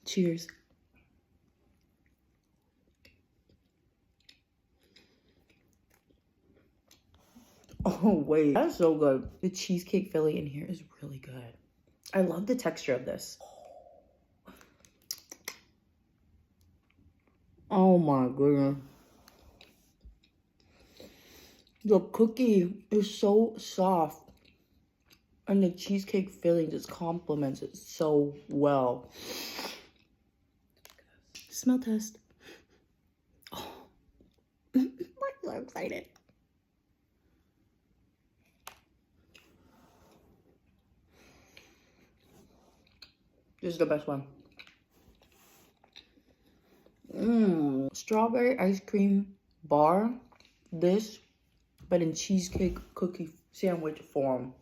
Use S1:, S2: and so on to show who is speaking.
S1: Cheers. Oh, wait. That's so good. The cheesecake filling in here is really good. I love the texture of this. Oh my goodness. The cookie is so soft. And the cheesecake filling just complements it so well. Smell test. Oh, I'm so excited. This is the best one. Strawberry ice cream bar. This, but in cheesecake cookie sandwich form.